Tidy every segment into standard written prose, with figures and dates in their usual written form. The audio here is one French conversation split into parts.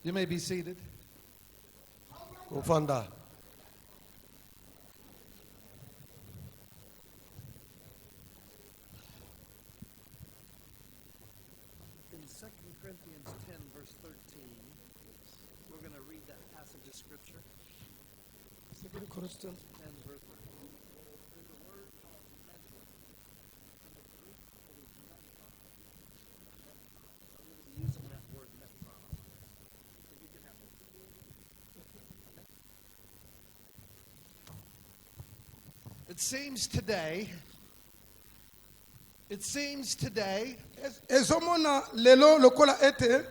You may be seated. Ufanda. In 2 Corinthians 10, verse 13, we're going to read that passage of Scripture. 2 Corinthians 10, verse 13. There's a word called measure. In the Greek, it is metron. I'm going to be using that word metron. If you can have it. It seems today ezomona lelo lokola ete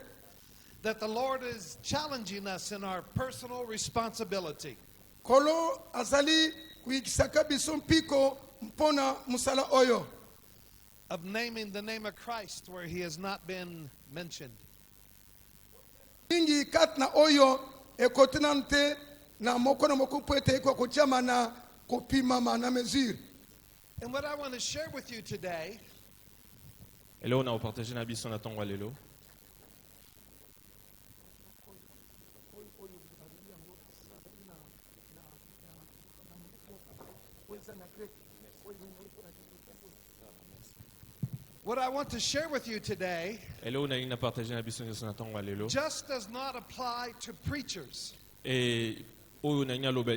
that the Lord is challenging us in our personal responsibility. kolo azali kuyikisaka biso mpiko mpona musala oyo Of naming the name of Christ where he has not been mentioned. mingi kati na oyo ekotina nte na moko na moko po ete iko kotiama na kopimama na mesure. And what I want to share with you today Hello, on a partagé na biso na tongo lelo. What I want to share with you today Hello, on a na partagé na biso na tongo lelo. just does not apply to preachers. Et oyo na nya lobe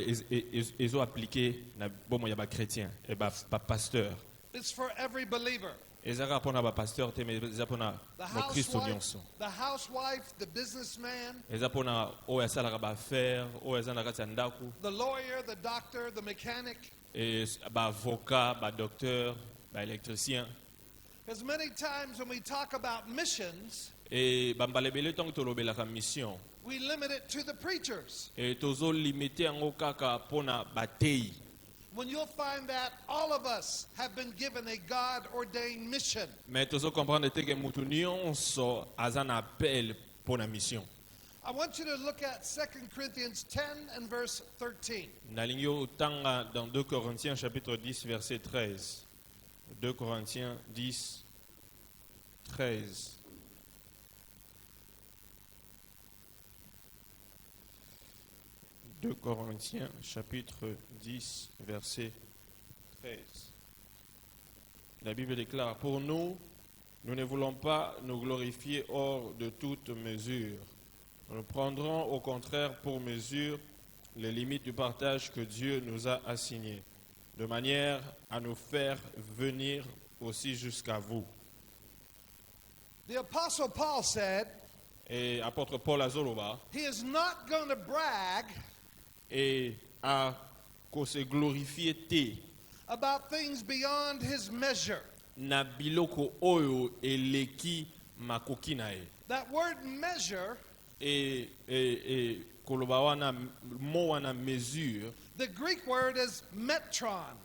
ezo appliquer na bomo ya ba chrétien et ba pasteur. It's for every believer. Ezaka pona ba pasteur te mais ezapona The mo Christo housewife, nyonso. the housewife, the businessman, Ezapona oyo asala ba affaire, oyo azana kati ya ndaku, the lawyer, the doctor, the mechanic. et ba avocat, ba docteur, ba électricien. Because many times when we talk about missions, Et ba mbalebele tongo tolobelaka mission. we limit it to the preachers. Et tozo limiter yango kaka pona batei. When you'll find that all of us have been given a God-ordained mission. Mais tozo comprendre te que mutu nyonso aza na appel pona mission. I want you to look at 2 Corinthians 10 and verse 13. Nalingi otanga dans 2 Corinthiens chapitre 10 verset 13. 2 Corinthiens 10 13. « 2 Corinthiens, chapitre 10, verset 13. La Bible déclare, « Pour nous, nous ne voulons pas nous glorifier hors de toute mesure. Nous prendrons au contraire pour mesure les limites du partage que Dieu nous a assigné, de manière à nous faire venir aussi jusqu'à vous. » The Apostle Paul said Et apôtre Paul Azoloba, he is not going to brag et à qu'on se glorifier te about things beyond his measure. na biloko oyo eleki makoki na ye. That word measure, Et koloba wana mo wana mesure the Greek word is metron.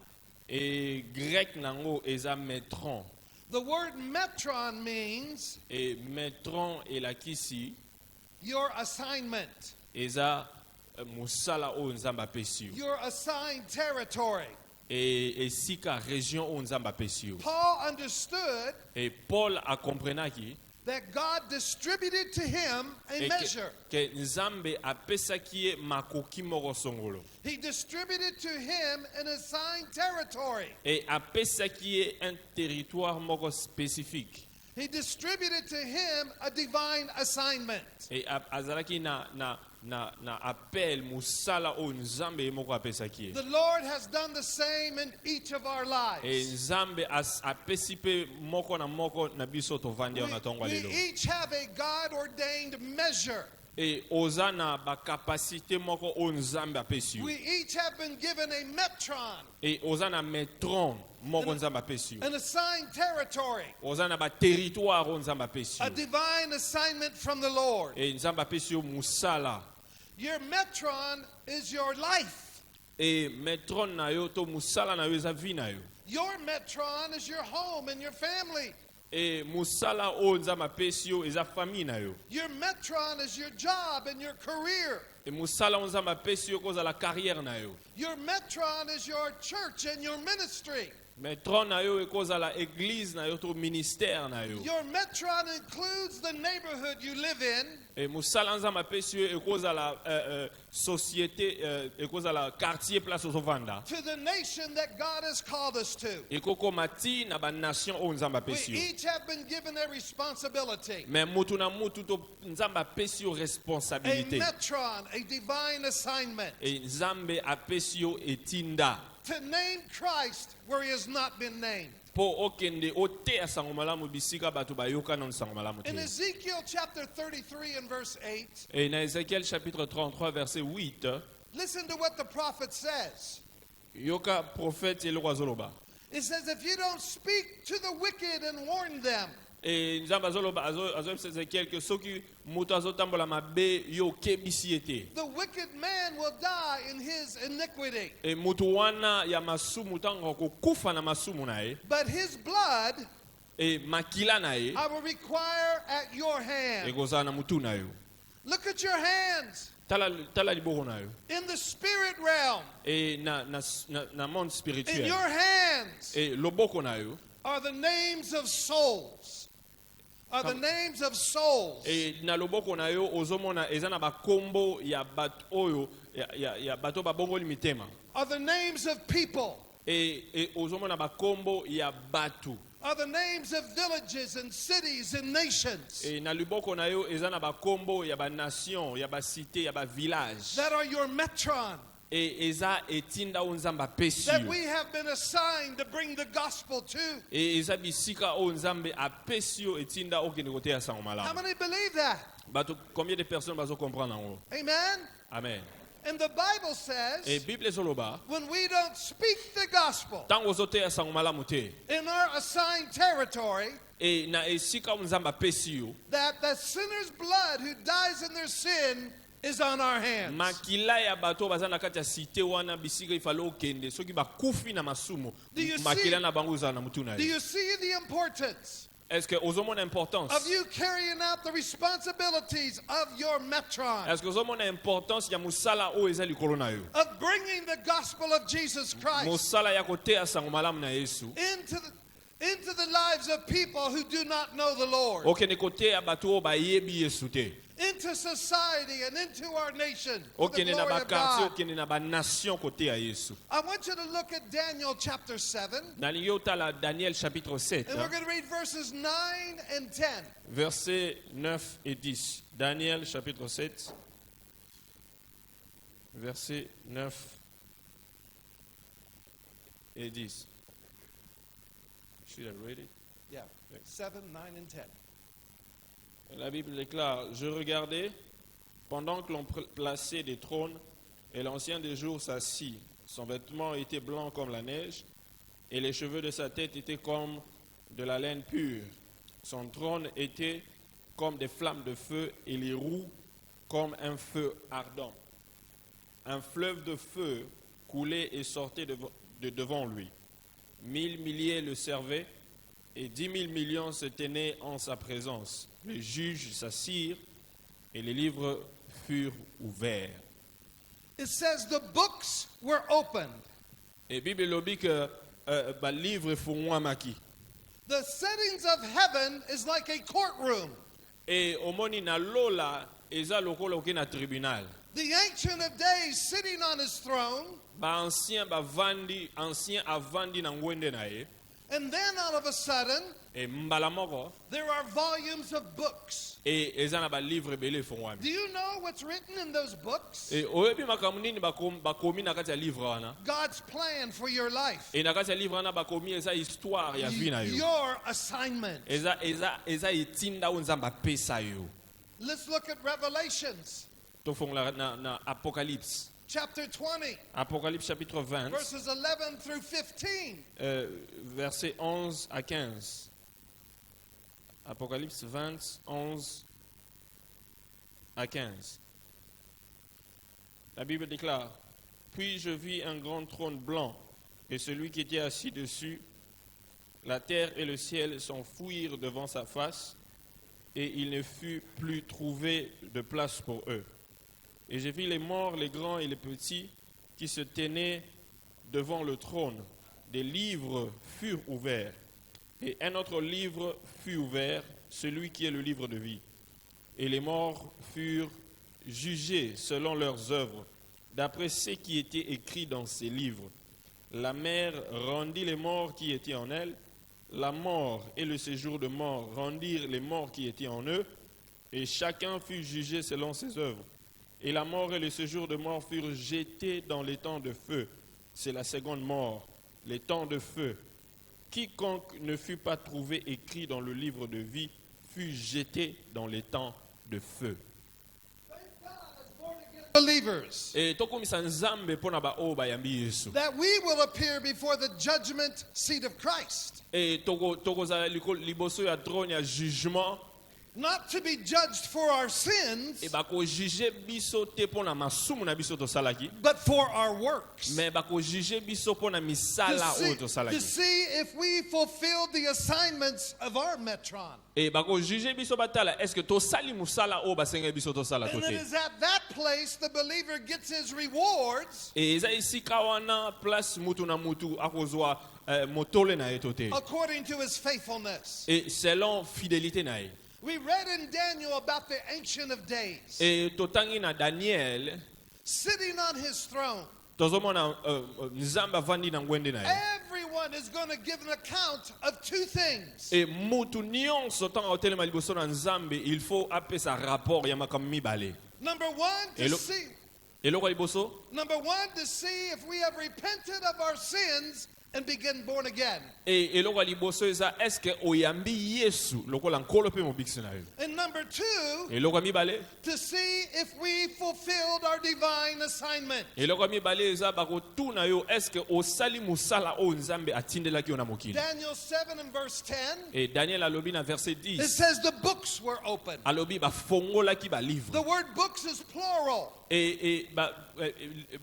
et grec nango eza metron. The word metron means Et metron elakisi your assignment, eza musala oyo nzambe apesi yo. your assigned territory. Et esika région oyo nzambe apesi yo. Paul understood Et Paul a comprenaki that God distributed to him a et measure. que nzambe apesaki ye makoki moko songolo. He distributed to him an assigned territory. Et apesaki ye un territoire moko spécifique. He distributed to him a divine assignment. Et azalaki na appel musala o nzambe ye moko apesaki ye. The Lord has done the same in each of our Et lives. nzambe apesi pe moko na biso tovandi na tongo We lelo. each have a God-ordained measure. Et oza na ba capacité moko o nzambe apesi yo. We each have been given a metron, Et oza na metron moko nzambe apesi yo. an assigned territory, Oza na ba territoire o nzambe apesi a yo. divine assignment from the Lord. Et nzambe apesi yo musala. Your metron is your life. Et metron na yo to musala na yo eza vie na yo. Your metron is your home and your family. Et musala o nzambe apesi yo eza famille na yo. Your metron is your job and your career. Et musala o nzambe apesi yo kozala carrière na yo. Your metron is your church and your ministry. Mais trône na yo ekozala église na yo to ministère na yo. Your metron includes the neighborhood you live in, Et musala nzambe apesi yo ekozala société ekozala quartier place ozovanda. to the nation that God has called us to. Ekokoma ti na ba nation oyo nzambe We apesi yo. each have been given a responsibility, Mais mutu na mutu to nzambe apesi yo a responsabilité. metron, a divine assignment Et nzambe apesi yo etinda. to name Christ where he has not been named. Po okende oteya sango malamu bisika bato bayoka na sango malamu In te. Ezekiel chapter 33 and verse 8, Et dans Ézéchiel chapitre 33 verset 8, listen to what the prophet says. yoka prophète eloko azoloba. It says, if you don't speak to the wicked and warn them, Et nzambe azoloba azoyebisa Ézéchiel ke soki moto azotambola mabe yo okebisi ye te. the wicked man will die in his iniquity. E moto wana ya masumu ntango akokufa na masumu na ye, But his blood e makila na ye I will require at your hand. ekozala na mutu na yo. Look at your hands Tala liboko na yo. in the spirit realm. E na monde In spirituel. your hands E loboko na yo. are the names of souls. Are the names of souls. E na loboko na yo ozomona eza na bakombo ya bato oyo ya bato babongoli mitema. Are the names of people. E ozomona bakombo ya bato. Are the names of villages and cities and nations E na liboko na yo eza na bakombo ya ba nation, ya ba cité, ya ba village. that are your metron, E eza etinda oyo nzambe apesi that yo. we have been assigned to bring the gospel to. E eza bisika oyo nzambe apesi yo etinda okende koteya sango How malamu. many believe that? Bato combien de personnes bazo comprendre yango? Amen. Amen. And the Bible E says, Bible ezoloba when we don't speak the gospel ntango ozoteya sango malamu te, in our assigned territory, e na esika oyo nzambe apesi yo, that the sinner's blood who dies in their sin is on our hands. makila ya bato baza na kati ya cité wana bisika ifale okende soki bakufi na masumu, Do you makila see- na bango ezala na mutu na Do ye. you see the importance Est-ce que ozomona importance? of you carrying out the responsibilities of your metron, Est-ce que ozomona importance ya musala oyo eza likolo na yo? of bringing the gospel of Jesus Christ Musala ya koteya sango malamu na Yesu. into the lives of people who do not know the Lord, Okende koteya bato oyo bayebi Yesu te. into society and into our nation for the Okende na glory of bakartier, God. okende na banation koteya Yesu. I want you to look at Daniel chapter 7, Nalingi otala Daniel chapitre 7, and we're going to read verses 9 and 10. versets 9 et 10. Daniel chapitre 7, versets 9 et 10. Should I read it? Yeah, 7, 9, and 10. La Bible déclare, je regardais pendant que l'on plaçait des trônes et l'ancien des jours s'assit. Son vêtement était blanc comme la neige et les cheveux de sa tête étaient comme de la laine pure. Son trône était comme des flammes de feu et les roues comme un feu ardent. Un fleuve de feu coulait et sortait de devant lui. 1000 milliers le servaient et 10 000 millions se tenaient en sa présence. Les juges s'assirent et les livres furent ouverts. It says the books were opened. Et Bible lobi que ba livre fungwa maki. The settings of heaven is like a courtroom. Et omoni na lola eza lokola oke na tribunal. The Ancient of Days sitting on his throne, Ba ancien avandi na ngwende na ye. and then all of a sudden, Et mbala moko there are volumes of books. et eza na ba livre ebele fungwami. Do you know what's written in those books? Et oyebi makambo nini bakomi na kati ya livre wana? God's plan for your life. Et na kati ya livre wana bakomi eza histoire ya vie na yo. Your assignment. Eza etinda oyo nzambe apesa yo. Let's look at Revelations Tofongola na Apocalypse. chapter 20, Apocalypse chapitre 20, verses 11 through 15. versets 11 à 15. Apocalypse 20, 11 à 15. La Bible déclare, puis je vis un grand trône blanc et celui qui était assis dessus. La terre et le ciel s'enfuirent devant sa face et il ne fut plus trouvé de place pour eux. Et j'ai vu les morts, les grands et les petits, qui se tenaient devant le trône. des livres furent ouverts. Et un autre livre fut ouvert, celui qui est le livre de vie. Et les morts furent jugés selon leurs œuvres, d'après ce qui était écrit dans ces livres. La mer rendit les morts qui étaient en elle. La mort et le séjour de mort rendirent les morts qui étaient en eux. Et chacun fut jugé selon ses œuvres. Et la mort et le séjour de mort furent jetés dans les temps de feu. C'est la seconde mort, les temps de feu. Quiconque ne fut pas trouvé écrit dans le livre de vie fut jeté dans les temps de feu. Believers, Et tokomisa nzambe pona ba o bayambi Yesu. that we will appear before the judgment seat of Christ, Et tokozala liboso ya trône ya jugement. not to be judged for our sins, Et bako juge biso te pona masumu na biso to salaki. but for our works. Mais bako juge biso pona To misala o to see, salaki. to see if we fulfilled the assignments of our metron. Et bako juge biso batala est-ce que to sali musala o basenga biso to sala to And it te. is at that place the believer gets his rewards Et eza isika wana place mutu na mutu akozwa motole na ye to te. according to his faithfulness. Et selon fidélité na ye. We read in Daniel about the Ancient of Days Et totangi na Daniel sitting on his throne. tozomona nzambe avandi na ngwende na ye. Everyone is going to give an account of two things. Et mutu nyonso ntango otelema liboso na nzambe il faut apesa rapport ya makambo mibale. Number one, to Hello. see. Eloko ya liboso Number one, to see if we have repented of our sins and begin born again. et eloko ya liboso eza est-ce que oyambi Yesu lokola nkolo mpe mobikisi na yo. And number two, Eloko ya mibale to see if we fulfilled our divine assignment. eloko ya mibale eza bakotuna yo est-ce que osali musala oyo nzambe atindelaki yo na mokili. Daniel 7 and verse 10, Et Daniel alobi na verset it 10 says the books were open. alobi bafongolaki balivre. The word books is plural. Et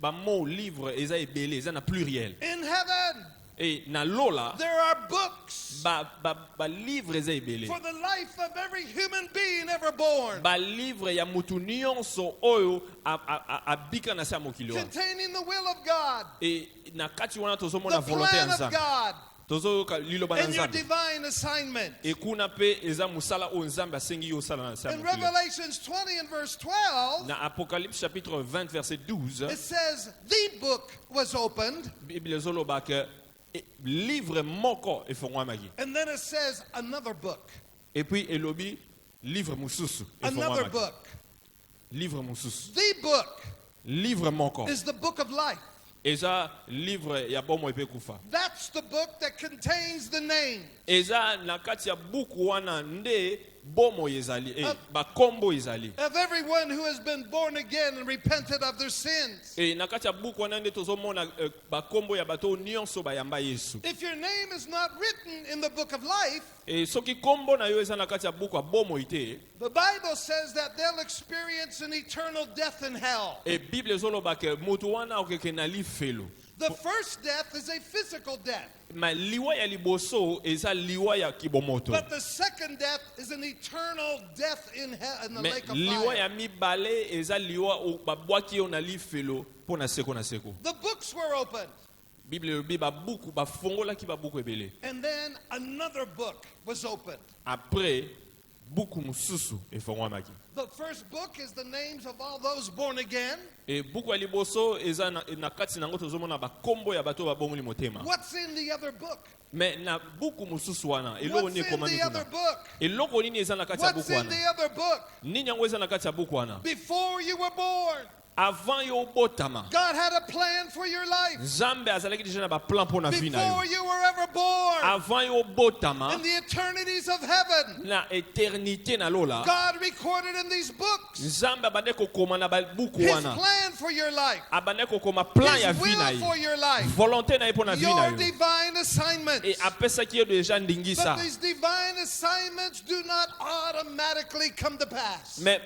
bamo livre eza ebele eza na pluriel. In heaven, Et na lola there are books balivre eza ebele. for the life of every human being ever born, Balivre ya mutu nyonso oyo abika na se ya mokili wana. containing the will of God, Et na kati wana tozomona the volonté ya plan of nzambe. God, Tozoyoka liloba na and your nzambe. divine assignment. Et kuna pe eza musala oyo nzambe asengi yo osala na se ya In mokili wana. Revelations 20 and verse 12, Na Apocalypse chapitre 20 verset 12, it says, the book was opened, Bible ezoloba ke livre moko efongwamaki. and then it says, another book, Et puis elobi livre mususu another efongwamaki. book. Livre mususu. The book Livre moko. is the book of life. Eza livre ya bomo epe kufa. That's the book that contains the name Eza na kati ya buku wana nde bomo ezali bakombo ezali. of everyone who has been born again and repented of their sins. Et na kati ya buku wana nde tozomona bakombo ya bato nyonso bayamba Yesu. If your name is not written in the book of life, Et soki kombo na yo eza na kati ya buku ya bomo ite, the Bible says that they'll experience an eternal death in hell. et Bible ezoloba ke mutu wana okeke na lifelo. The first death is a physical death, Ma liwa ya liboso eza liwa ya kibomoto. but the second death is an eternal death in hell, in the Mais lake of liwa fire. ya mibale eza liwa o babwaki yo na lifelo mpo na seko na seko. The books were opened, Bible elobi babuku bafongolaki babuku ebele. and then another book was opened. Après buku mususu efongwamaki. The first book is the names of all those born again. Et buku ya liboso eza na kati nango tozomona bakombo ya bato babongoli motema. What's in the other book? Mais na buku mususu wana eloko What's nini in ekomami the other kuna? book? Eloko nini eza na kati ya What's buku in the wana? other book? Nini yango eza na kati ya buku wana? Before you were born, Avant yo botama, God had a plan for your life. Nzambe azalaki deja na ba plan mpo na vie na Before yo. you were ever born, Avant yo botama in the eternities of heaven, na éternité na lola, God recorded in these books Nzambe abande kokoma na buku His wana. plan for your life, Abande kokoma plan ya His vie na will for ye. your life, Volonté na ye mpo na vie na your yo. divine assignments. Et apesaki yo deja But ndingisa. these divine assignments do not automatically come to pass. Mais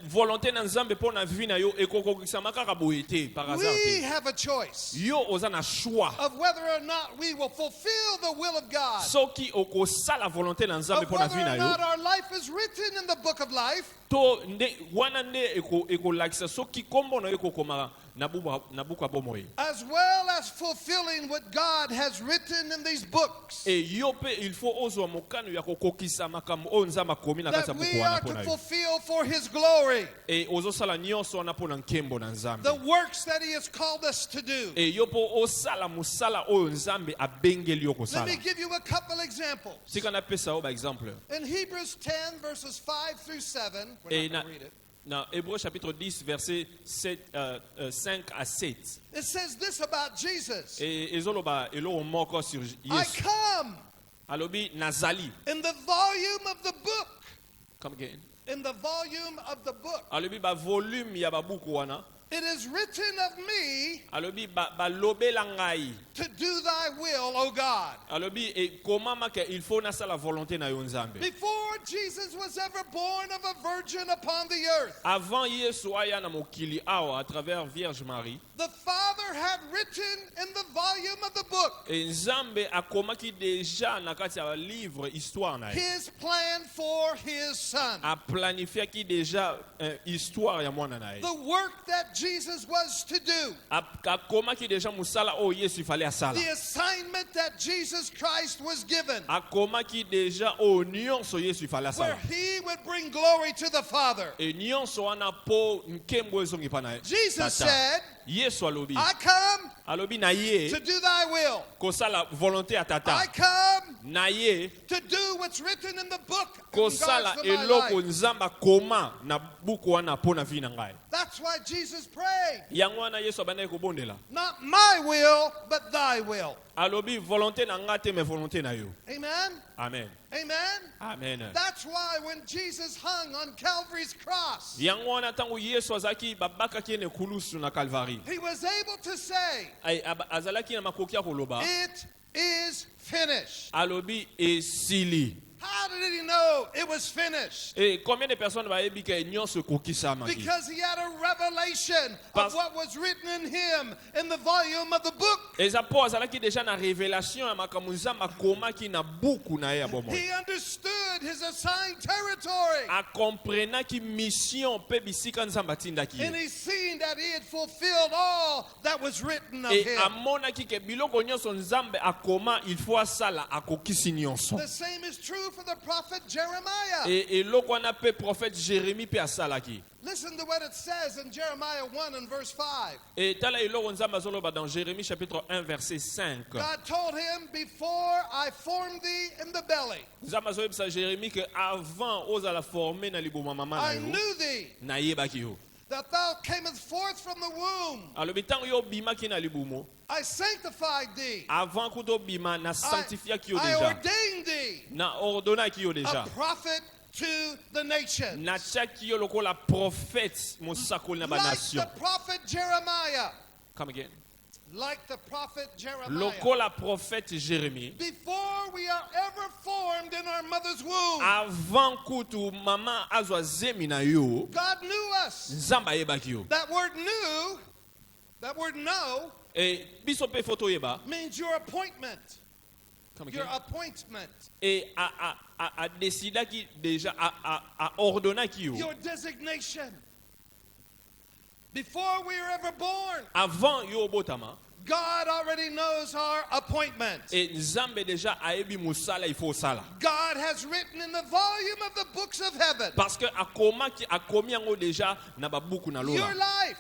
volonté na Nzambe mpo na vie na yo ekokokisama kaka boye te par hasard We te. have a choice Yo oza na choix. of whether or not we will fulfill the will of God, Soki okosala volonté na Nzambe of mpo na whether vie na or yo. not our life is written in the book of life, To nde wana nde ekolakisa soki kombo na yo okoma na buku ya bomoi. as well as fulfilling what God has written in these books. Et yo pe il faut ozwa mokano ya kokokisa makambo oyo Nzambe akomi na kati ya That buku we wana are mpona to yo. fulfill for His glory Et ozosala nyonso wana mpona nkembo na Nzambe. the works that He has called us to do. Et yo po osala mosala oyo Nzambe abengeli yo Let kosala. me give you a couple examples. Sika napesa yo ba exemple. In Hebrews 10, verses 5 through 7, we're Et not na, going to read it. na Hébreux chapitre 10 verset 5 à 7. It says this about Jesus. Et ezoloba eloko moko sur I Yesu. come Alobi nazali. in the volume of the book. Come again. In the volume of the book. Alobi ba volume ya ba buku wana. It is written of me Alobi ba lobela ngai. to do thy will, O God. Alobi et comment que il faut nasa la volonté na yo Nzambe. Before Jesus was ever born of a virgin upon the earth, Avant Yesu aya na mokili awa à travers Vierge Marie. the Father had written in the volume of the book Et Nzambe akomaki déjà na kati ya livre histoire na ye. His plan for His Son. A planifié ki déjà histoire ya mwana na ye. The work that Jesus was to do. Akomaki déjà musala o Yesu fallait asala. The assignment that Jesus Christ was given, Akomaki déjà o nyonso Yesu fallait where asala. He would bring glory to the Father. Et nyonso wana po nkembo ezongi pa na ye. Jesus said, Yesu alobi. I come Alobi na ye to do thy will. kosala volonté ya tata. I come Na ye to do what's written in the book in regards kosala to my eloko life. Nzamba koma na buku wana po na vi na ngai. That's why Jesus prayed, Yango wana Yesu abandaki kobondela. not my will, but thy will. Alobi volonté na nga te mais volonté na yo. Amen? Amen. Amen? Amen. That's why when Jesus hung on Calvary's cross, Yango wana tango Yesu azaki babakaki ne kulusu na Calvary. He was able to say, Azalaki na makoki ya koloba. it is finished. Alobi esili. How did He know it was finished? Et combien de personnes bayebi ke nyonso kokisama ki? Because He had a revelation of what was written in Him in the volume of the book. Eza po azalaki déjà na révélation ya makambo Nzambe akomaki na buku na ye ya bomoi. He understood His assigned territory. Akomprenaki mission pe bisika Nzambe atindaki And ye. He seen that He had fulfilled all that was written of Et Him. amonaki ke biloko nyonso Nzambe akoma il faut asala akokisi nyonso. The same is true for the prophet Jeremiah. Et eloko wana pe prophète Jérémie pe asalaki. Listen to what it says in Jeremiah 1 and verse 5. Et tala eloko Nzambe azoloba dans Jérémie chapitre 1 verset 5. God told him, before I formed thee in the belly, Nzambe azolobisa Jérémie que avant ozala formé na liboma mama na I yo knew thee, nayebaki yo. that thou camest forth from the womb. Alobi ntango yo obimaki na libumo I sanctified thee. avant kuta obima na sanctifiaki yo I déjà ordained thee na ordonnaki yo déjà a prophet to the nation. na tiaki yo lokola prophète mosakoli na Like banation. the prophet Jeremiah. Come again. Like the prophet Jeremiah. Lokola prophète Jérémie Before we are ever formed in our mother's womb, avant kutu mama azwa zemi na yo God knew us. Nzambe ayebaki yo. That word knew, that word know, Et biso pe foto yeba. means your appointment. Come Your again. appointment. Et a décidaki déjà a ordonnaki yo. Your designation. Before we were ever born, Avant yo obotama God already knows our appointment. et Nzambe déjà ayebi musala il faut sala. God has written in the volume of the books of heaven Parce que akomi yango déjà na babuku na your lola. life,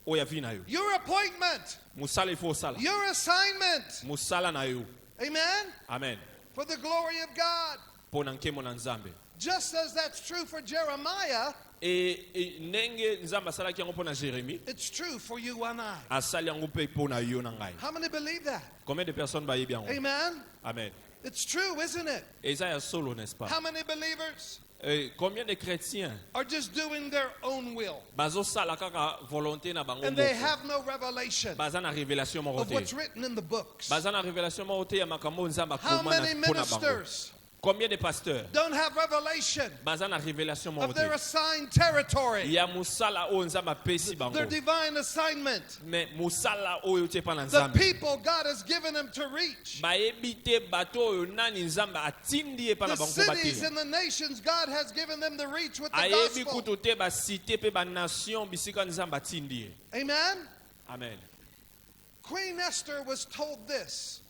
Oya vi na yo. your appointment, Musala il faut sala. your assignment. Musala na yo. Amen? Amen. For the glory of God. Pona nkemo na Nzambe. Just as that's true for Jeremiah, Et ndenge Nzambe asalaki yango pona Jérémie, it's true for you and I. asali yango pe pona yo na ngai. How many believe that? Combien de personnes bayebi yango? Amen? Amen. It's true, isn't it? Eza ya solo, n'est-ce pas? How many believers Et combien de chrétiens are just doing their own will bazosala kaka volonté na bango and they moko? have no revelation Baza na révélation moko of te. what's written in the books? Baza na révélation moko te ya makambo Nzambe How akoma na many pona bango. ministers Combien de pasteurs don't have revelation baza na révélation of their mote assigned territory, ya musala oyo nzambe apesi bango their divine assignment, mais musala oyo te pa na the nzambe people God has given them to reach, bayebi te bato oyo nani nzambe atindi ye pa na the bango cities batela and the nations God has given them to reach with the ayebi gospel. kutu te basite mpe banation bisika nzambe atindi ye Amen? amen. Queen Esther was told this.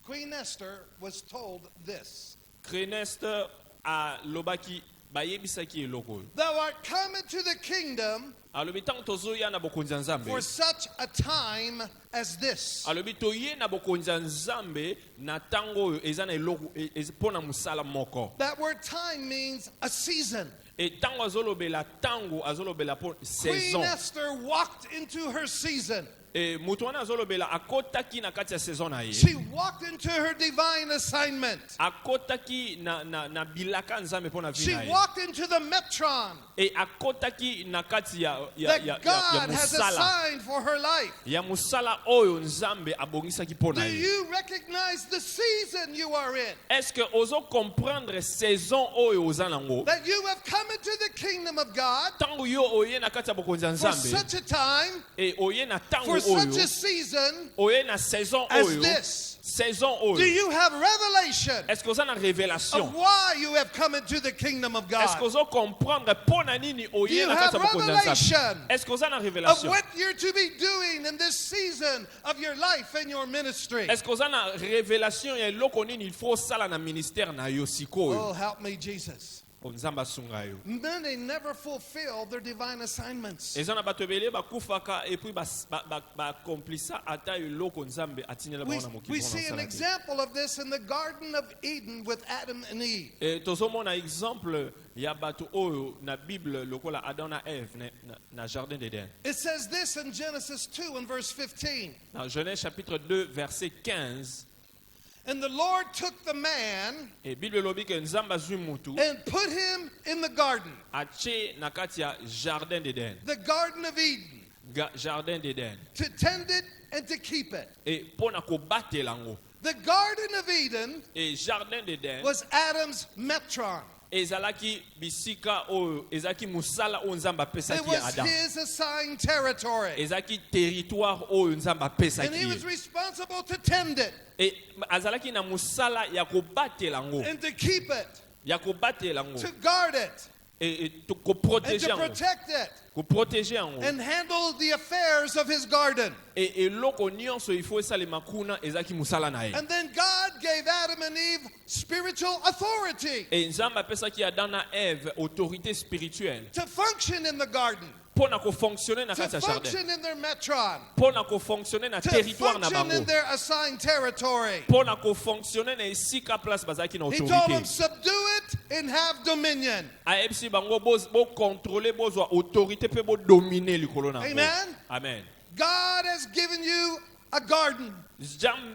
Queen Esther was told this. Queen Esther alobaki bayebisaki eloko oyo Thou art come into the kingdom alobi ntango tozoya na bokonzi ya nzambe for such a time as this. alobi toye na bokonzi ya nzambe na ntango oyo eza na eloko mpo na mosala moko That word time means a season. e ntango azolobela ntango azolobela mpo Queen saison Esther walked into her season. e moto wana azolobela akotaki na kati ya saison na ye She walked into her divine assignment. akotaki na bilaka nzambe mpo na vi She na ye walked into the metron e akotaki na kati ya that God has mosala assigned for her life. ya mosala oyo nzambe abongisaki mpo na Do ye you recognize the season you are in? est-ce que ozo comprendre saison oyo oza nango That you have come into the kingdom of God ntango yo oye na kati ya bokonzi ya for nzambe such a time, e oye na ntango for such a oyo season oye na saison as oyo this. saison Do oyo you have revelation est-ce que oza na révélation of why you have come into the kingdom of est-ce que God? ozo comprendre mpo na nini Do oye you na have kati ya bokonzi ya nzambe revelation est-ce que oza na of révélation what you're to be doing in this season of your life and your ministry? est-ce que oza na révélation ya eloko nini il faut osala na ministère na yo sikoyo Oh, help me, Jesus. nzambe asunga yo Many never fulfill their divine assignments. eza na bato ebele bakufaka epuis bakomplisa ata eloko nzambe atindela bango na We mokili see an example of this in the Garden of Eden with Adam and Eve. tozomona exemple ya bato oyo na bible lokola adam na eve na jardin d'Eden. It says this in Genesis 2 and verse 15. Dans Genèse chapitre 2 verset 15 And the Lord took the man et bible elobi ke nzambe azwi mutu and put him in the garden, atie na kati ya jardin d'Eden. the Garden of Eden, Jardin d'Eden to tend it and to keep it. et mpo na kobatela yango The Garden of Eden et jardin d'Eden was Adam's metron. ezalaki bisika oyo ezalaki mosala oyo nzambe It apesaki ya was adam his assigned territory. ezalaki territoire oyo nzambe And apesaki he ye was responsible to tend it e azalaki na mosala ya kobatela yango and to keep it, ya kobatela yango to guard it, and koprotege to yango protect it, koprotege yango and handle the affairs of his garden. e eloko nyonso il faut esalema kuna ezalaki mosala na ye And then God gave Adam and Eve spiritual authority e nzambe apesaki adam na eve autorité spirituelle to function in the garden, mpo na kofonctionne na to kati ya jardin function in their metron, mpo na kofonctionne na to territoire na function in bango their assigned territory. mpo na kofonctionne na esika place bazalaki na He told them, autorité subdue it and have dominion. ayebisi bango bocontrôle bozwa autorité mpe bodomine likolo na yango Amen. amen God has given you a garden.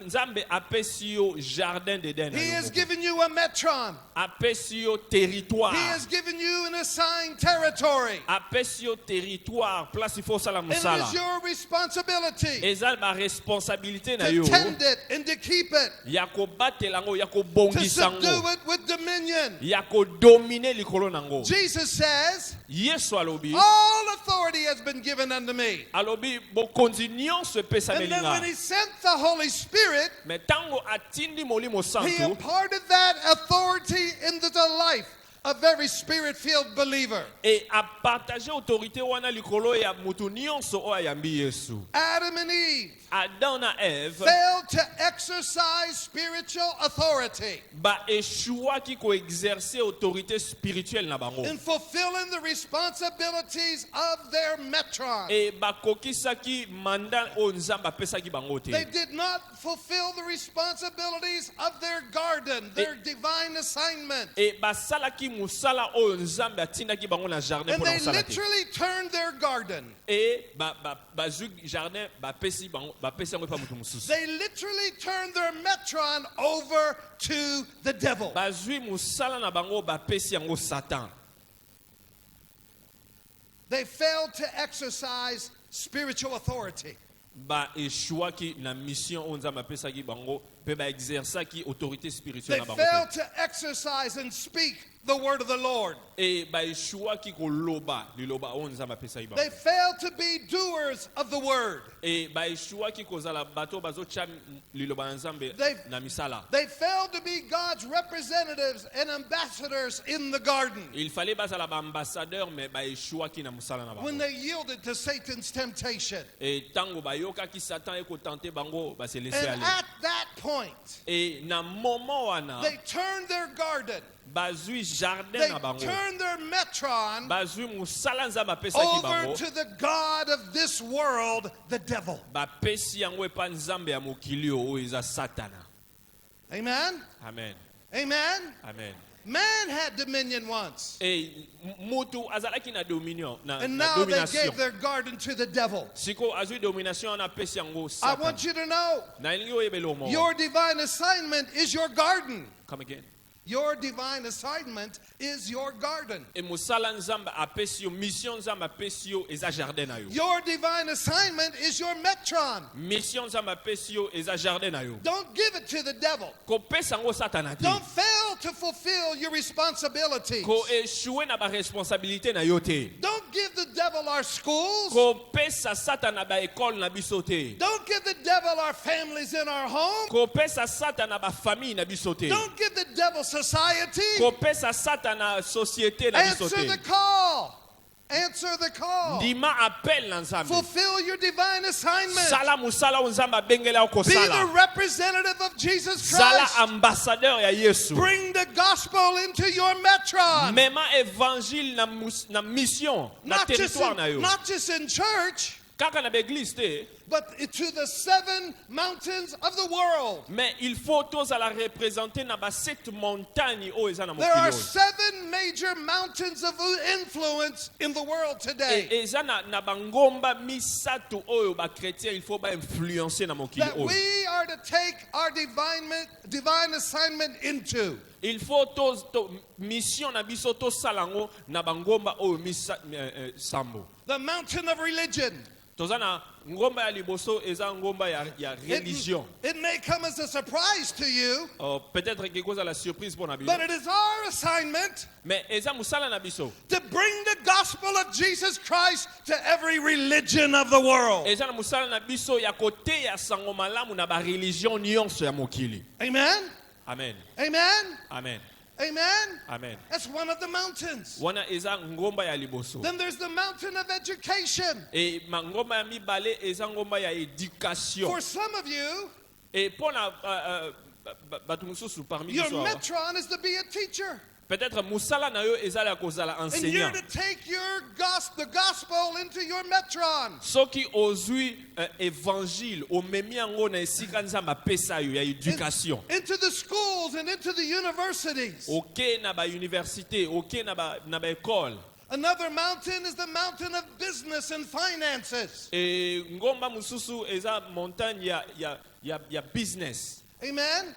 nzambe apesi yo jardin d'Eden na He yo has moko. given you a metron. apesi yo territoire He has given you an assigned territory. apesi yo territoire place il faut osala And it mosala is your responsibility eza baresponsabilité na to yo tend it and to keep it, ya kobatela yango ya to kobongisa subdue yango it with dominion. ya kodomine likolo na yango Jesus says, yesu alobi all authority has been given unto me. alobi bokonzi nyonso epesameli And then when nga he sent the Holy Spirit, me ntango atindi molimo he santu imparted that authority into the life of every spirit-filled believer. e apartage autorité wana likolo ya mutu nyonso oyo ayambi yesu Adam and Eve adam na eve failed to exercise spiritual authority baeshuwaki koexerce autorité spirituelle na bango in fulfilling the responsibilities of their metron. e bakokisaki manda oyo nzambe apesaki bango They te did not fulfill the responsibilities of their garden, their divine assignment. e basalaki mosala oyo nzambe atindaki bango na jardin And mpona they kosala te literally turned their garden. e bazwi jardin bapesi yango epa moto mosusu They literally turned their metron over to the devil. bazwi mosala na bango bapesi yango satan They failed to exercise spiritual authority. baeshuwaki na mission oyo nzambe apesaki bango pe ba exercer qui autorité They spirituelle na bango failed to exercise and speak the word of the Lord. e ba eshua ki ko loba liloba o nzambe apesa They bango failed to be doers of the word. e ba eshua ki kozala bato bazotia liloba na nzambe They- na misala. They failed to be God's representatives and ambassadors in the garden Il fallait bazala ba ambassadeur mais ba eshua ki na musala na when bango they yielded to Satan's temptation. e tango bayoka ki satan e ko tenter bango ba se laisser And aller at that point, e na moment wana they turned their garden, bazui jardin they na bango turned their metron bazui musala nzambe apesa ki over bango to the God of this world, the devil. bapesi yango epa nzambe ya mokili oyo eza satana. Amen? Amen. Amen? Amen. Man had dominion once, E mutu azalaki na dominion na, and na now they domination. gave their garden to the devil. Siko azui domination na apesi yango I satana. want you to know Na elingi oyebela omo. your divine assignment is your garden. Come again. Your divine assignment is your garden. E musala nzambe apesi yo mission nzambe apesi yo eza jardin na yo. Your divine assignment is your metron. Mission nzambe apesi yo eza jardin na yo. Don't give it to the devil. Kopesa yango satana te. Don't fail to fulfill your responsibilities. Ko échouer na ba responsabilité na yo te. Don't give the devil our schools. Kopesa satana ba école na biso te. Don't give the devil our families in our home. Kopesa satana ba famille na biso te. Don't give the devil society. Kopesa satana société na biso Answer te. the call. Answer the call. Ndima appel na nzambe. Fulfill your divine assignment. Sala musala o nzambe abengela o Be the kosala. representative of Jesus Sala Christ. ambassadeur ya Yesu. Bring the gospel into your metron. Mema évangile na mission na territoire na yo. Not just in church, Kaka na l'église te. but to the 7 mountains of the world. Mais il faut tozala représenter na ba 7 montagnes o eza na There are mokili oyo. 7 major mountains of influence in the world today Eza na bangomba misato oyo ba chrétien il faut ba influencer na mokili that oyo. we are to take our divine assignment into. Il faut to mission na biso to salango na bangomba oyo sambo. The mountain of religion. Tozana ngomba ya liboso eza ngomba ya religion. It may come as a surprise to you, Peut-être que cause la surprise pour na biso. but it is our assignment Mais eza musala na biso. to bring the gospel of Jesus Christ to every religion of the world. Eza na musala na biso ya kote ya sango malamu na ba religion nyonso ya mokili. Amen? Amen. Amen? Amen. Amen? Amen. That's one of the mountains. Wana eza ngomba ya liboso. Then there's the mountain of education. E ngomba ya mibale eza ngomba ya éducation. For some of you, Et pour la batu mususu parmi your biso. metron is to be a teacher. Peut-être musala na yo ezala kozala And you're enseignant. to take the gospel into your metron. Soki ozui évangile omemi yango na esika nzambe apesa yo ya éducation. Into the schools and into the universities. Ok na ba université, ok na ba école. Another mountain is the mountain of business and finances. Et ngomba mususu eza montagne ya business. Amen?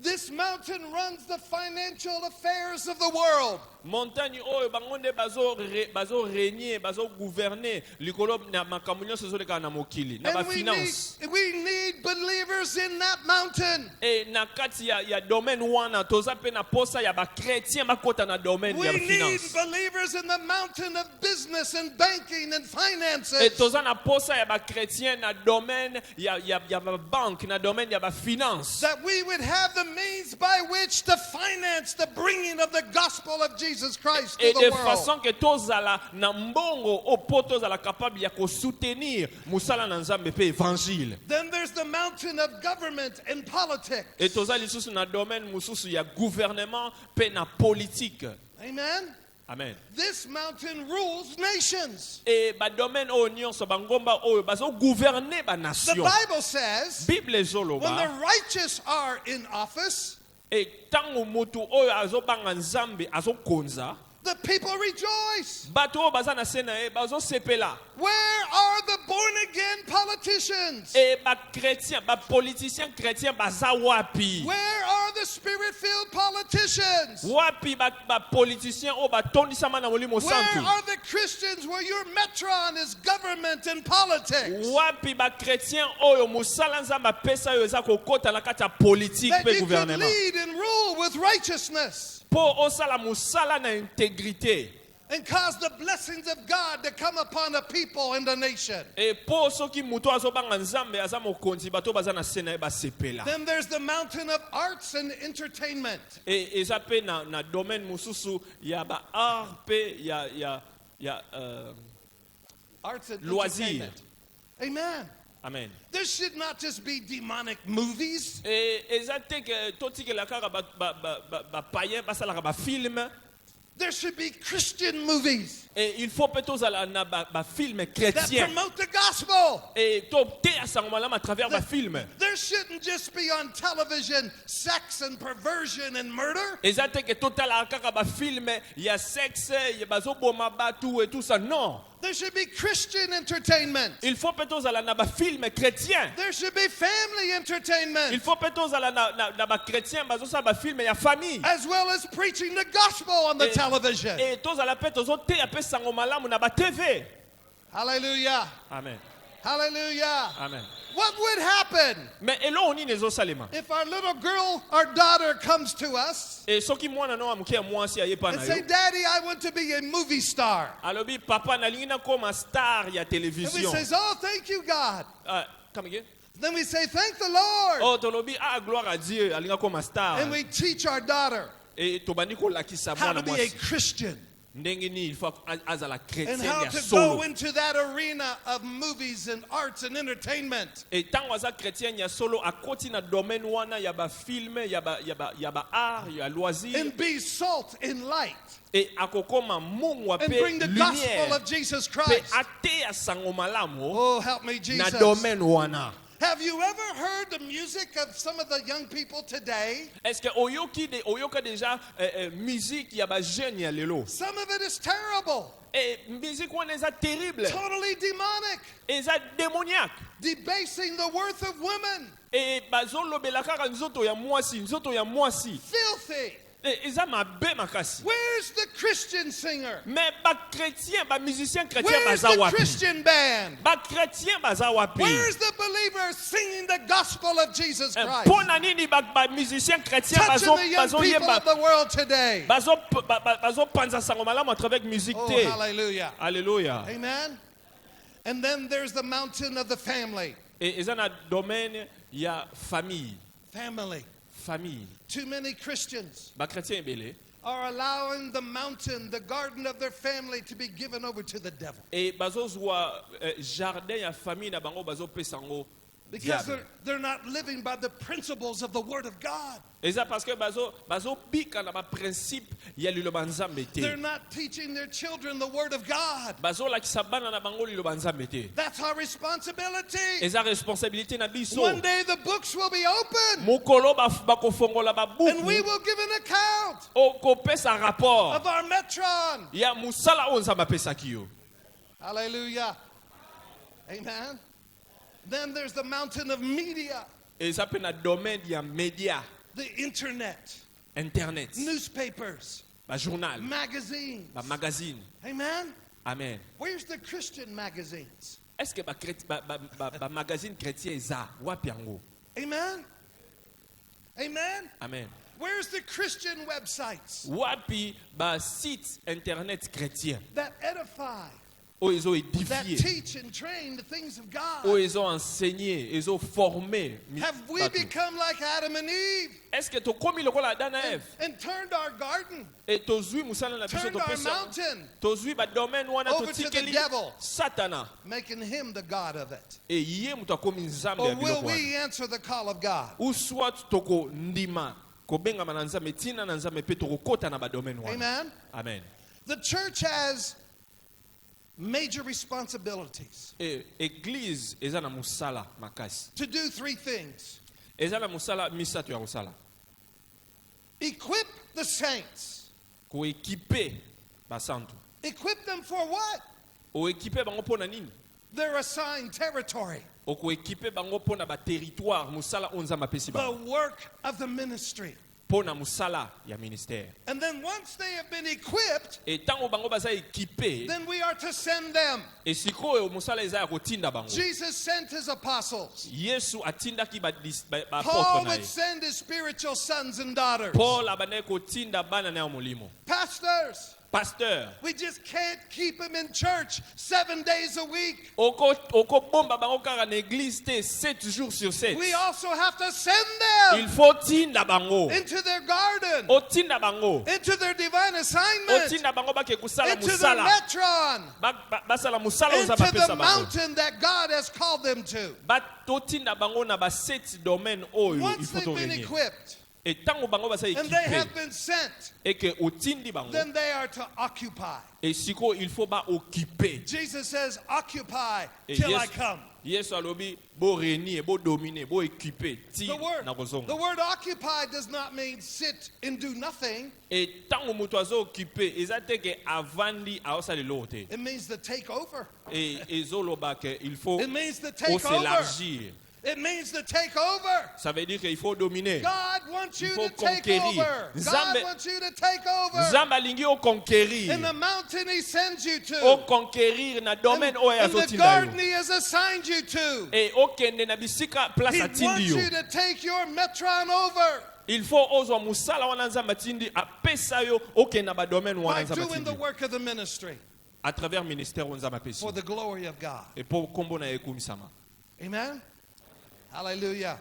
This mountain runs the financial affairs of the world. Montagne oyo bango nde bazo régner, bazo gouverner likolo na makambo nyonso ezoleka na mokili na ba And finance. we need believers in that mountain. Et na kati ya domaine wana toza pe na posa ya ba chrétien bakota na domaine We ya need finance. believers in the mountain of business and banking and Et finances. toza na posa ya ba chrétien na domaine ya ba banque na domaine ya ba finance. That we would have the means by which to finance the bringing of the gospel of Jesus Christ to Et de the world. façon que tozala na mbongo opo tozala capable ya ko soutenir musala na nzambe pe évangile. Then there's the mountain of government and politics. Et toza lisusu na domaine mususu ya gouvernement pe na politique. Amen? Amen. This mountain rules nations. Et ba domaine oyo nyonso bangomba oyo bazo gouverner ba The nation. Bible says Bible when the ezoloba righteous are in office, et tango mutu oyo azobanga nzambe azokonza the people rejoice. bato oyo baza na se na ye bazosepela. Where are the born again politicians? Et ba chrétien ba politicien chrétien baza wapi? Where are the the spirit-filled politicians? Wapi politiciens o batondisama na molimo Where santu? are the Christians where your metron is government and politics? Wapi chrétiens oyo musala nzamba pesa yo eza kokota na kati ya politique That pe you can gouvernement. lead and rule with righteousness Po osala musala na intégrité. and cause the blessings of God to come upon a people and a nation. Et po soki muto azobanga nzambe aza mokonzi bato baza na sena ba sepela. Then there's the mountain of arts and entertainment. Et eza pe na domaine mususu ya ba art pe ya Arts and loisir. entertainment. Amen. Amen. There should not just be demonic movies. Et eza te ke totikela kaka ba païen basalaka ba film. There should be Christian movies Et il faut peut tozala na ba film that chrétien. promote the gospel. Et to te asango malamu à travers ba film. There shouldn't just be on television sex and perversion and murder. Eza te ke totala kaka ba film ya sexe, ya bazoboma batu et tout ça. Non. There should be Christian entertainment. Il faut peut tozala na ba film chrétien. There should be family Il entertainment, faut peut tozala na ba chrétien bazosa ba film ya famille. as well as preaching the gospel on the television. Et tozala pe tozo te ape sango malamu na ba TV. Hallelujah. Amen. Hallelujah. Amen. What would happen Mais elo oni nezo salema. if our little girl, our daughter, comes to us Et soki mwana no amuke mwasi ayepa and na say, yo. Daddy, I want to be a movie star? Alobi papa nalingi na koma star ya And we télévision. say, oh, thank you, God. Come again? Then we say, thank the Lord. Oh tolobi gloire à Dieu alinga koma star. And we teach our daughter Et tobandi ko lakisa how mwana to be a mwasi. Christian Ndenge ni il faut azala and chrétien how ya to solo. go into that arena of movies and arts and entertainment. Et tango aza chrétien ya solo akoti na domaine wana ya ba film ya ba art ya loisir. And be salt and light. Et akokoma mungu And pe bring the gospel lumière. of Jesus Pe Christ. ate asango malamu Oh, help me, na Jesus. domaine wana. Have you ever heard the music of some of the young people today? Est-ce que oyoka déjà musique ya ba jeune ya lelo? Some of it is terrible, Et musique wana eza terrible. totally demonic, Eza démoniaque. debasing the worth of women, Et bazolobela kaka nzoto ya mwasi. filthy. Et eza mabe makasi. Where's the Christian singer? Mais ba chrétien, ba musicien chrétien Where's baza the wapi? Christian band? Ba chrétien baza wapi? Where's the believer singing the gospel of Jesus Christ? Pona nini ba musicien chrétien Touching the young people yemba of the world today. bazo panza sango malamu à travers musique Oh, te. hallelujah. Alléluia. Amen. And then there's the mountain of the family. Et eza na domaine ya famille. Family. Too many Christians Ba chrétien ebele. are allowing the mountain, the garden of their family, to be given over to the devil. Et bazozwa jardin ya famille na bango bazopesa ngo Because diable. they're not living by the principles of the Word of God. Eza parce que bazopika na ba principe ya liloba nzambe They're te. not teaching their children the Word of God. Bazolakisa bana na bango liloba nzambe te. That's our responsibility. Eza responsabilité na biso. One day the books will be open Mokolo bakofongola and we babuku will give an account okopesa rapport of our metron. ya musala oyo nzambe apesaki yo. Hallelujah. Amen. Then there's the mountain of media, Eza pe na domaine ya média, the internet, internet, newspapers, ba journal, magazines. ba magazine. Amen. Amen. Where's the Christian magazines? Est-ce que ba magazine chrétien eza wapi yango? Amen. Amen. Amen. Where's the Christian websites Wapi ba site internet chrétien that edify, oyo ezo that édifier, teach and train the things of God? oyo ezo enseigner, ezo former. Have we bato. become like Adam and Eve Est-ce que tokomi lokola Adam na Ève? and turned our garden, Et tozwi musala na biso turned our topesa. mountain, Tozwi ba domaine wana over to the totikeli devil, Satana. making him the God of it? Et ye mutu akomi nzambe Or ya will biloko wana. we answer the call of God? Ou soit toko ndima kobengama na nzambe tina na nzambe pe tokokota na ba domaine wana. Amen. Amen. The church has major responsibilities Et église eza na musala makasi. to do three things. Eza na musala misato ya musala. Equip the saints. Ko équiper basantu. Equip them for what? O équiper bango pona nini? Their assigned territory. O ko équiper bango pona ba territoire musala onza mapesi The bango. work of the ministry. pour na musala ya ministère. And then once they have been equipped, Et tant bango baza équipé, then we are to send them. et sikoyo musala eza ya kotinda bango. Jesus sent his apostles. Yesu atindaki ba Paul apôtre na would ye. send his spiritual sons and daughters. Paul abandaki kotinda bana na ya molimo. Pastors, Pasteur, we just can't keep them in church 7 days a week. oko bomba bango kaka na église te 7 jours sur 7. We also have to send Il them faut tinda bango. into their garden, Otinda bango. into their divine assignment, Otinda bango bake kusala into their musala. metron, Basala musala oza into the bapesa bango. mountain that God has called them to. Totinda bango na ba 7 domaines oyo il Once faut they've been réunir. equipped Et tango bango basa and they have équipé been sent, et que otindi bango then they are to occupy. et siko il faut ba occuper. Jesus says, occupy Et till I come. Yesu alobi bo réunir, bo dominer, bo équiper ti The na kozonga. word occupy does not mean sit and do nothing. Et tango mutu azo occuper eza te ke avandi aosala lelo te. It means to take over. Et ezoloba ke il faut It means to take over. s'élargir. It means to take over. Ça veut dire qu'il faut dominer. God wants you Il faut to take conquérir. over. God Nzambe- wants you to take over. Nzambe alingi o conquérir. In the mountain he sends you O to. conquérir na In, domaine oyo in the azotinda garden yo. he has assigned you to. Et okende na bisika place He atindi wants yo. you to take your metron over Il faut ozwa musala wana Nzambe atindi apesa yo okende na ba domaine by wana Nzambe doing the atindi yo. work of the ministry À travers ministère oyo Nzambe apesi. for the glory of God. Et pour kombo na ekumisama. Amen? Hallelujah.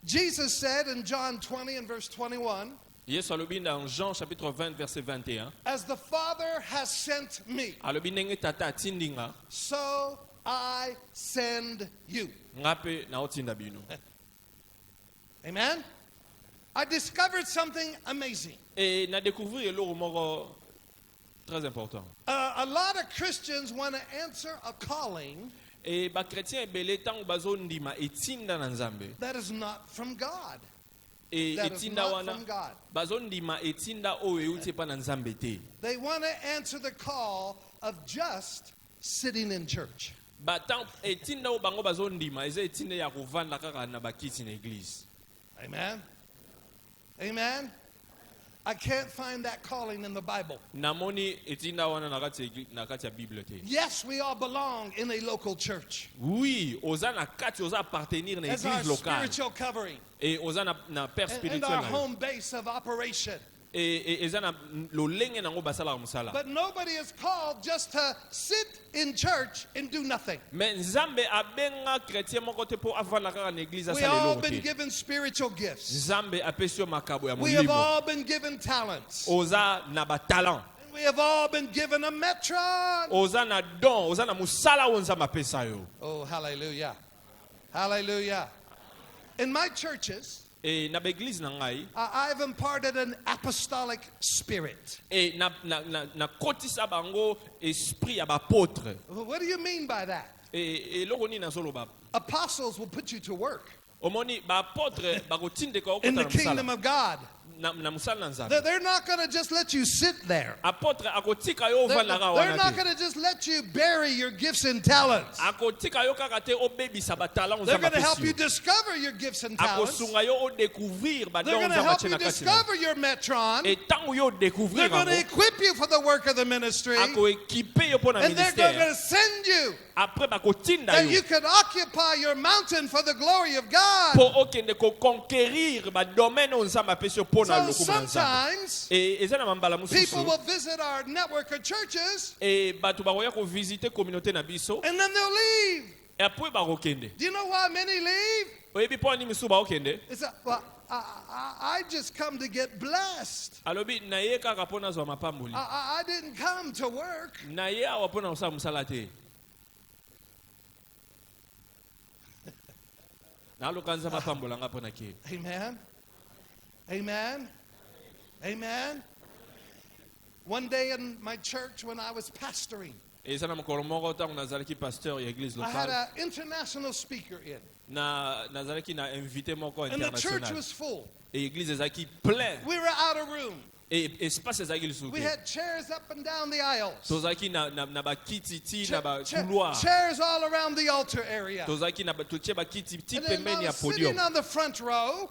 Jesus said in John 20 and verse 21, Yesu alobi dans Jean chapitre 20 verset 21. as the Father has sent me, Alobi ndenge tata atindi nga, so I send you. nga pe na otinda bino. Amen? I discovered something amazing. Et na découvrir eloko moko très important. A lot of Christians want to answer a calling Et ba chrétien ebele tango bazondima etinda na Nzambe. that is not from God. Et That is etinda not wana from God. bazondima etinda oyo euti pa na Nzambe te. They want to answer the call of just sitting in church. Ba tan etinda o bango bazondima eza etinda ya kovanda kaka na bakiti na église. Amen? Amen? I can't find that calling in the Bible. Namoni etinda wana na kati ya Bible te. Yes, we all belong in a local church Oui, oza na kati oza appartenir na as our église locale. spiritual covering Et oza na père and spirituel our na yo. home base of operation. Et eza na lolenge nango basala musala. But nobody is called just to sit in church and do nothing. Mais Nzambe abenga chrétien moko te po avanda kaka na église We all asala been eloko te. given spiritual gifts. Nzambe apesi yo makabo ya We have molimo. all been given talents. Oza na batalent. We have all been given a metron. Oza na don, oza na musala oyo Nzambe apesa yo. Oh, hallelujah. Hallelujah. In my churches, Et na baeglise na ngai, I've imparted an apostolic spirit. et na kotisa bango esprit ya bapôtre. What do you mean by that? Et eloko nini nazoloba? Apostles will put you to work Omoni bapôtre bakotindeka in the okota na kingdom musala. of God. Na musala na Nzambe. They're not going to just let you sit there. Apôtre akotika yo They're ovanda kaka they're wana not te. going to just let you bury your gifts and talents. Akotika yo kaka te obebisa batalent They're Nzambe going to help apesi you yo. discover your gifts and talents. Akosunga yo odécouvrir They're badon going to Nzambe help atie you na kati na yo. discover your metron. Et tango yo They're découvrir going to yango, equip you for the work of the ministry. akoéquipe yo mpo na And they're going ministère. to send you Après bakotinda that yo you can occupy your mountain for the glory of God. mpo okende koconquérir badomaine oyo Nzambe apesi yo mpo na So lokumu na Nzambe. sometimes Et eza na mambala people mosusu, will visit our network of churches et bato bakoya kovisite communauté na biso, and then they'll leave. et après bakokende. Do you know why many leave? Oyebi mpo nini misusu bakokende? It's that, well, I just come to get blessed. Alobi naye kaka mpo nazwa mapamboli. I didn't come to work. Naye awa mpo na kosala mosala te. Naluka Nzambe apambola nga mpo na ke. Amen. Amen. Amen. One day in my church when I was pastoring, Eza na mokolo moko ntango nazalaki pasteur ya église I had locale, an international speaker in. nazalaki na invité moko And the church international. was full. Et église ezalaki plein. We were out of room. Et espace ezalaki lisusu We te. had chairs up and down the aisles. Tozalaki na bakiti ti na Cha- bakouloir. chairs all around the altar area. Tozalaki na totie bakiti ti And then pembeni I ya was sitting podium. on the front row.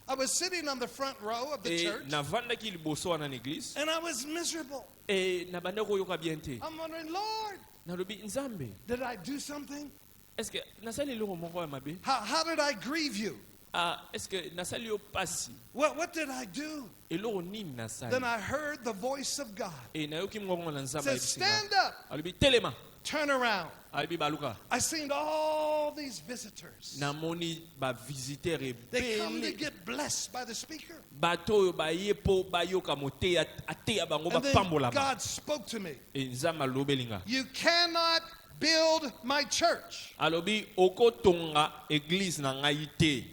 I was sitting on the front row of the Et church, navandaki liboso wana na église. and I was miserable. Et nabanda koyoka bien te. I'm wondering, Lord, Nalobi nzambe. did I do something? Est-ce que nasali eloko moko ya mabe? How did I grieve you? Ah, est-ce que nasali yo pasi? What did I do? Eloko nini nasali? Then I heard the voice of God. Et nayoki mongongo na nzambe Said, ayebisinga. stand up, Alobi telema. turn around. Alobi baluka. I seen all these visitors. Namoni ba visiteur They come to ebele. get blessed by the speaker. Bato oyo baye po bayoka moteya ateya bango And then bapambolama. God spoke to me. Et nzambe alobelinga. You cannot build my church Alobi okotonga église na ngai te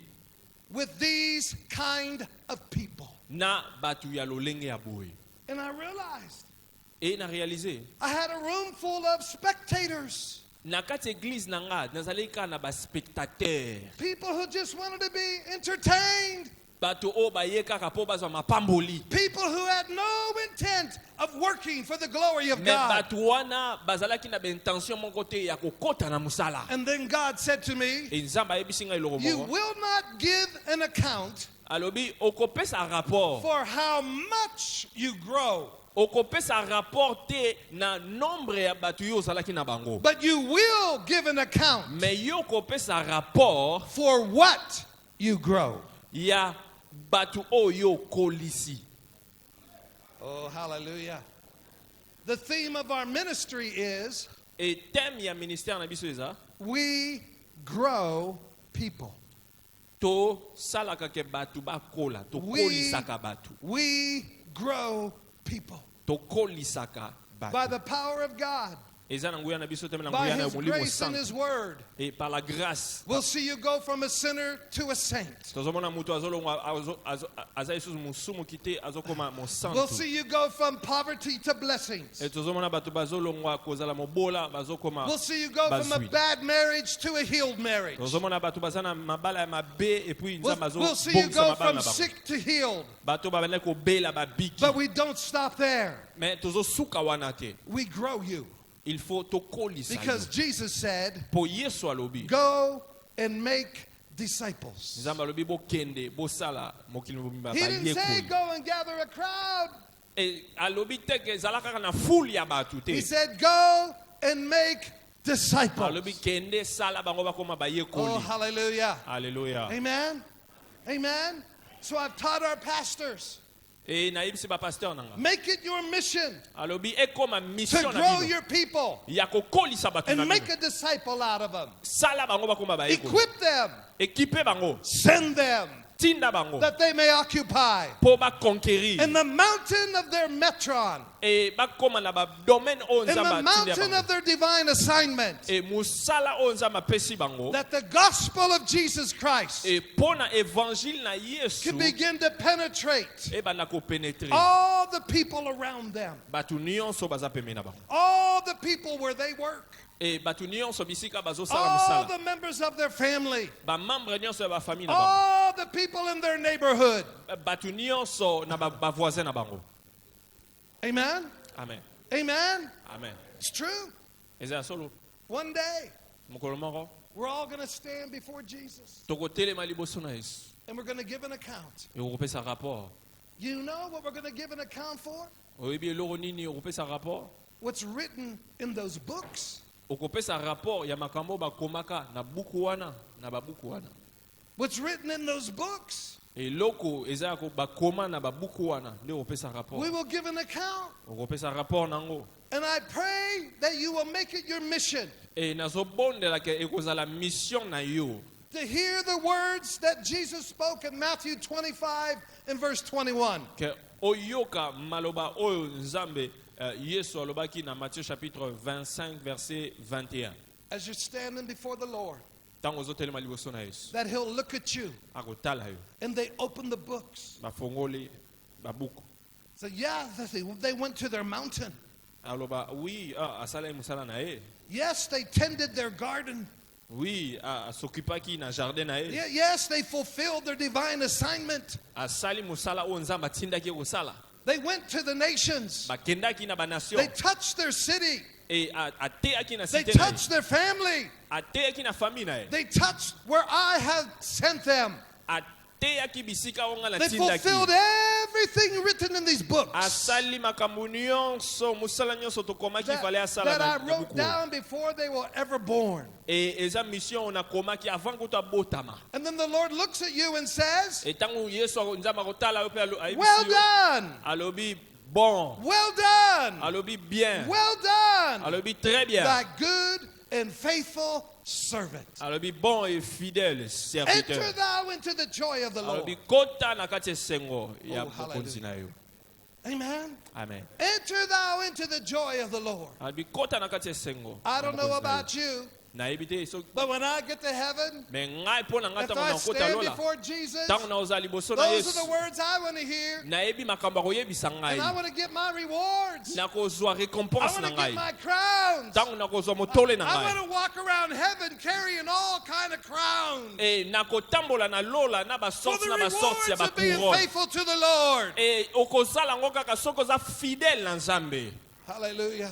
with these kind of people. na batu ya lolenge ya boye. And I realized Et na réalisé I had a room full of spectators. na kati église na nga nazali kaka na ba spectateur. People who just wanted to be entertained. Bato oyo baye kaka po bazwa mapamboli. People who had no intent of working for the glory of Mais God. bato wana bazalaki na bentention moko te ya kokota na musala. And then God said to me, Et nzambe ayebisi ngai eloko you moko. will not give an account Alobi okopesa rapport. for how much you grow, Okopesa rapport te na nombre ya bato yo ozalaki na bango. but you will give an account Mais yo kopesa rapport for what you grow. ya bato oyo kolisi. Oh, hallelujah. The theme of our ministry is Et thème ya ministère na biso eza we grow people. to salaka ke bato bakola, to kolisaka bato. We grow people To kolisaka by bato. the power of God, Eza na nguya na biso thème na by nguya na His molimo grace and santo. His word. Et par la grâce. We'll see you go from a sinner to a saint. Tozomona mutu azolongwa aza isusu musumu kite azokoma mo We'll santo. see you go from poverty to blessings. Et tozomona bato bazolongwa kozala mobola bazokoma. We'll see you go from a bazwi. bad marriage to a healed marriage. Tozomona bato bazana mabala ya mabe et puis We'll, nzambe we'll see you azobongisa go mabala from na bango. sick to healed. Bato babanda kobela babiki. But we don't stop there. Mais tozosuka wana te. We grow you. Il faut tokolisa. Because Jesus said, Po Yesu alobi. go and make disciples. Nzambe alobi bokende bosala mokili mobimba He didn't say bayekoli. go and gather a crowd. Et alobi te ke ezala kaka na foule ya bato te. He said go and make disciples. Alobi kende sala bango bakoma Oh, bayekoli. hallelujah. Alléluia. Amen. Amen. So I've taught our pastors, Et nayebisi ba pasteur nanga. make it your mission Alobi ekoma to mission na grow bino. your people Ya kokolisa bato na and make bino. a disciple out of them. Sala bango bakoma bayekoli. Equip them, Équipe bango. send them, Tinda bango. that they may occupy Po ba conquérir. in the mountain of their metron, Et bakoma na ba domaine o in the nzamba tinda mountain bango. of their divine assignment, Et musala o nzamba pesi bango. that the gospel of Jesus Christ Et pona évangile na Yesu. can begin to penetrate E banda ko pénétrer. all the people around them, Batu nyonso baza pembeni na bango. all the people where they work, E batu nyonso bisika bazosala all musala. the members of their family, Ba membre nyonso ya ba famille na bango. all the people in their neighborhood. Batu nyonso na ba voisin na bango. Amen. Amen. Amen. Amen. It's true. Eza solo. One day, Mokolo moko we're all going to stand before Jesus tokotelema liboso na Yesu. and we're going to give an account. E okopesa rapport. You know what we're going to give an account for? Oyebi eloko nini okopesa rapport? What's written in those books. Okopesa rapport ya makambo bakomaka na buku wana na babuku wana. What's written in those books. Eloko eza ya bakoma na babuku wana nde okopesa rapport. We will give an account. Okopesa rapport nango. And I pray that you will make it your mission E nazobondela ke ekozala mission na yo. to hear the words that Jesus spoke in Matthew 25 and verse 21. Ke oyoka maloba oyo nzambe Yesu alobaki na Matthieu chapitre 25 verset 21. As you're standing before the Lord, Tango ozotelema liboso na Yesu. that He'll look at you Akotala yo. and they open the books. Bafongoli babuku. So, yeah, they went to their mountain. Aloba oui, asala musala na ye. Yes, they tended their garden. Oui, asokipaki na jardin na ye. Yes, they fulfilled their divine assignment. Asali musala o nzamba tindaki kosala. They went to the nations. Bakendaki na ba nation. They touched their city. E ateaki na They cité na ye. touched their family. Ateaki na famille na ye. They touched where I had sent them. ateyaki bisika oyo nga They natindaki. fulfilled everything written in these books Asali makambo nyonso, musala nyonso tokomaki fallait asala that I na wrote buku. down before they were ever born. Et eza mission on akomaki avant kutu abotama. And then the Lord looks at you and says, Et tangu Yesu nzambe akotala yo pe ayebisi well yo, done, alobi bon, well done, alobi bien, well done, alobi très bien, thy good and faithful servant. alobi bon et fidèle serviteur. Enter thou into the joy of the Lord. Alobi kota na kati esengo ya Oh, bokonzi na yo. Amen. Amen. Enter thou into the joy of the Lord. Alobi kota na kati esengo. I ya don't know bokonzi na yo. about you, Nayebi te so but when I get to heaven, me ngai mpo na ngai if ntango I nakota stand lola before Jesus, ntango naoza liboso na those are Yesu the words I want to hear, nayebi makambo akoyebisa and I ngai want to get my rewards. nakozwa I récompense want na to get ngai my crowns. ntango nakozwa motole na I want ngai to walk around heaven carrying all kind of crowns e nakotambola na lola na for basorti the na basorti ya rewards of being bacouronne faithful to the Lord. e okozala yango kaka soki oza fidèle na nzambe. Hallelujah.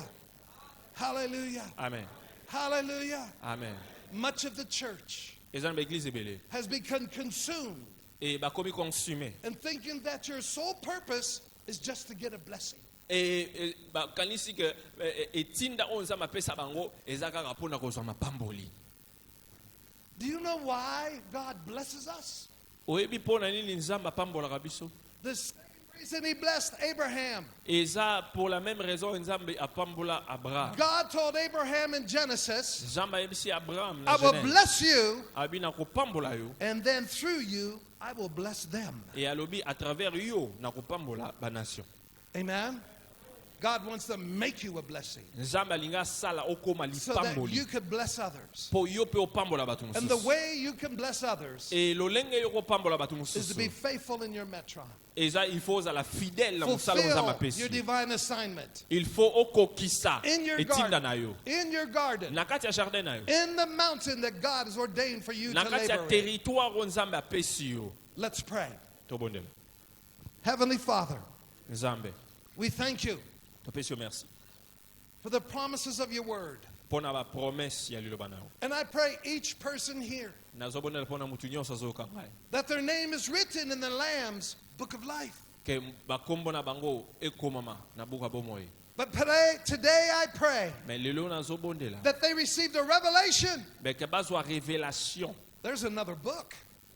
Hallelujah. Amen. Hallelujah. Amen. Much of the church eza na baeglize ebele has become consumed e bakomi consume and thinking that your sole purpose is just to get a blessing. e bakanisi ke etinda oyo nzambe apesa bango eza kaka mpona kozwa mapamboli. Do you know why God blesses us? oyebi mpona nini nzambe apambolaka biso? The same reason he blessed Abraham. eza pour la même raison nzambe apambola abraham. God told Abraham in Genesis, nzambe ayebisi abraham I na will Genèse bless you, abi nakopambola yo and then through you, I will bless them. e alobi à travers yo nakopambola banation. Amen. God wants to make you a blessing nzambe alingi asala okoma so that you lipamboli could bless others. mpo yo mpe opambola bato And the mosusu. way you can bless others e lolenge yo kopambola bato is to be mosusu faithful in your metron. eza il faut ozala fidèle na mosala oyo nzambe Fulfill apesi your yo. divine assignment il faut okokisa in your etinda garden, na yo in your garden, na kati ya jardin na yo in the mountain that God has ordained for you na to kati ya labor in. territoire oyo nzambe apesi yo. Let's pray. tobondela Heavenly Father, nzambe we thank you topesi yo merci for the promises of your word. mpo na bapromese ya liloba na yo. And I pray each person here nazobondela mpo na motu nyonso azoyoka ngai that their name is written in the Lamb's book of life. ke bakombo na bango ekomama na buku ya bomoi. But today I pray me lelo nazobondela that they received a revelation. me ke bazwa révélation There's another book.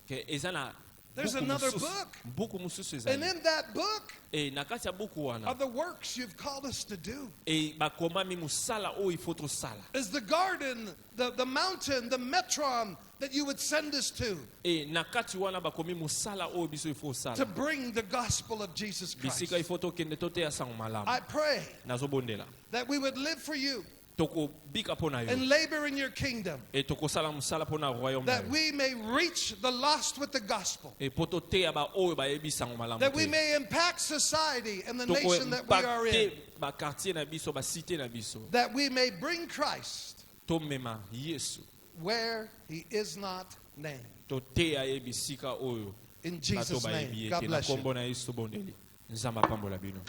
ke eza na There's buku another mosusu. book. buku mosusu And ezali in that book e na kati ya buku are wana the works you've called us to do. e bakomami mosala oyo ifo tosala Is the garden, the mountain, the metron that you would send us to e na kati wana bakomi mosala oyo biso ifo to osala bring the gospel of Jesus Christ. bisika ifo tokende toteya sango malamu. I pray nazobondela that we would live for you tokobika mpo na yo and labor in your kingdom, e tokosala mosala mpo na royaume na that yo we may reach the lost with the gospel, e mpo toteya baoyo bayebi sango malamu that we te. may impact society and the nation that we are in, tokoimpacte bakartier na biso basite na biso that we may bring Christ tomema yesu where he is not named. toteya ye bisika oyo In bato Jesus' bayebi name, ye God te na bless you. nkombo na yesu tobondeli nzambe apambola bino.